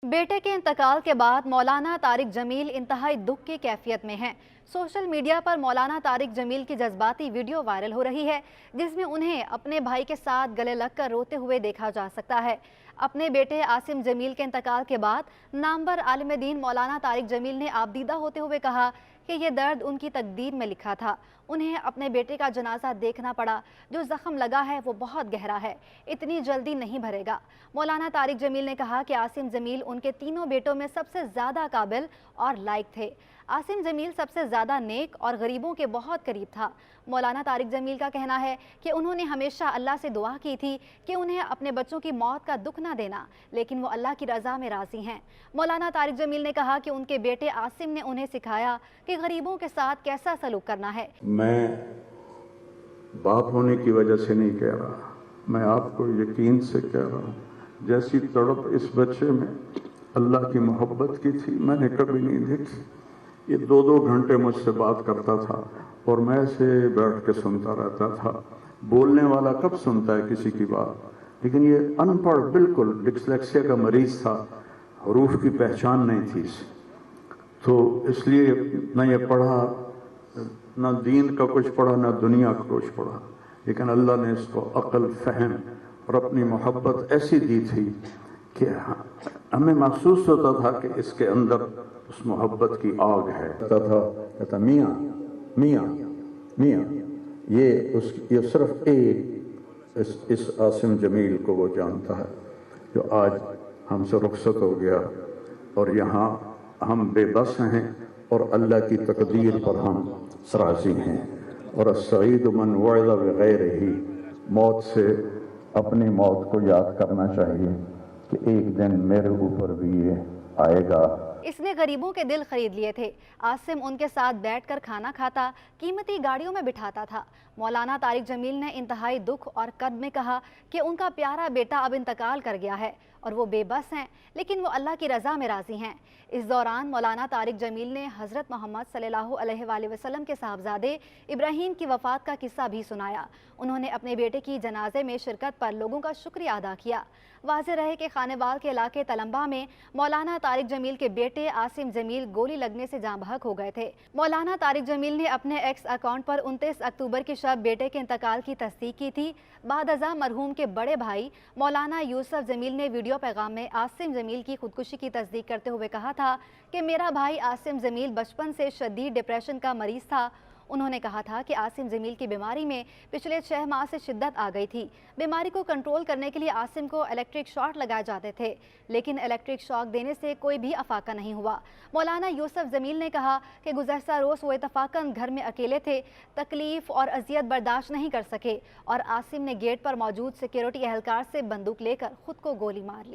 बेटे के इंतकाल के बाद मौलाना तारिक जमील इंतहाई दुख की कैफियत में हैं। सोशल मीडिया पर मौलाना तारिक जमील की जज्बाती वीडियो वायरल हो रही है, जिसमें उन्हें अपने भाई के साथ गले लगकर रोते हुए देखा जा सकता है। अपने बेटे आसिम जमील के इंतकाल के बाद नामवर आलिम दीन मौलाना तारिक जमील ने आपदीदा होते हुए कहा कि ये दर्द उनकी तकदीर में लिखा था। उन्हें अपने बेटे का जनाजा देखना पड़ा। जो जख्म लगा है वो बहुत गहरा है, इतनी जल्दी नहीं भरेगा। मौलाना तारिक जमील ने कहा कि आसिम जमील उनके तीनों बेटों में सबसे ज़्यादा काबिल और लायक थे। आसिम जमील सबसे ज़्यादा नेक और गरीबों के बहुत करीब था। मौलाना तारिक जमील का कहना है कि उन्होंने हमेशा अल्लाह से दुआ की थी कि उन्हें अपने बच्चों की मौत का दुख ना देना, लेकिन वो अल्लाह की रज़ा में राज़ी हैं। मौलाना तारिक जमील ने कहा कि उनके बेटे आसिम ने उन्हें सिखाया कि गरीबों के साथ कैसा सलूक करना है। मैं बाप होने की वजह से नहीं कह रहा, मैं आपको यकीन से कह रहा हूँ, जैसी तड़प इस बच्चे में अल्लाह की मोहब्बत की थी मैंने कभी नहीं देखी। ये 2-2 घंटे मुझसे बात करता था और मैं ऐसे बैठ के सुनता रहता था। बोलने वाला कब सुनता है किसी की बात, लेकिन ये अनपढ़, बिल्कुल डिस्लेक्सिया का मरीज था, हरूफ की पहचान नहीं थी इसे, तो इसलिए न ये पढ़ा, न दीन का कुछ पढ़ा, न दुनिया का कुछ पढ़ा, लेकिन अल्लाह ने इसको अक्ल, फहम और अपनी मोहब्बत ऐसी दी थी कि हमें महसूस होता था कि इसके अंदर उस मोहब्बत की आग है। कहता मियाँ मियाँ मियाँ, ये सिर्फ एक इस आसिम जमील को वो जानता है जो आज हमसे रुखसत हो गया और यहाँ हम बेबस हैं और अल्लाह की तकदीर पर हम सराज़ी हैं। और सईद मन वअदा बिग़ैरिही, मौत से अपनी मौत को याद करना चाहिए कि एक दिन मेरे ऊपर भी ये आएगा। इसने गरीबों के दिल खरीद लिए थे। आसिम उनके साथ बैठकर खाना खाता, कीमती गाड़ियों में बिठाता था। मौलाना तारिक जमील ने इंतहाई दुख और कर्ब में कहा कि उनका प्यारा बेटा अब इंतकाल कर गया है और वो बेबस हैं, लेकिन वो अल्लाह की रज़ा में राज़ी हैं। इस दौरान मौलाना तारिक जमील ने हज़रत मोहम्मद सल्लल्लाहु अलैहि वसल्लम के साहबजादे इब्राहीम की वफ़ात का किस्सा भी सुनाया। उन्होंने अपने बेटे की जनाजे में शिरकत पर लोगों का शुक्रिया अदा किया। वाज़ेह रहे कि खानेवाल के इलाके तलम्बा में मौलाना तारिक जमील के बेटे आसिम जमील गोली लगने से जाँ बहक हो गए थे। मौलाना तारिक जमील ने अपने एक्स अकाउंट पर 29 अक्टूबर की शब बेटे के इंतकाल की तस्दीक की थी। बाद अज़ा मरहूम के बड़े भाई मौलाना यूसुफ जमील ने वीडियो पैगाम में आसिम जमील की खुदकुशी की तस्दीक करते हुए कहा था कि मेरा भाई आसिम जमील बचपन से शदीद डिप्रेशन का मरीज था। उन्होंने कहा था कि आसिम जमील की बीमारी में पिछले 6 माह से शिद्दत आ गई थी। बीमारी को कंट्रोल करने के लिए आसिम को इलेक्ट्रिक शॉक लगाए जाते थे, लेकिन इलेक्ट्रिक शॉक देने से कोई भी अफाका नहीं हुआ। मौलाना यूसुफ जमील ने कहा कि गुज़श्ता रोज़ वो इतफाकन घर में अकेले थे, तकलीफ और अजियत बर्दाश्त नहीं कर सके और आसिम ने गेट पर मौजूद सिक्योरिटी एहलकार से बंदूक लेकर खुद को गोली मार ली।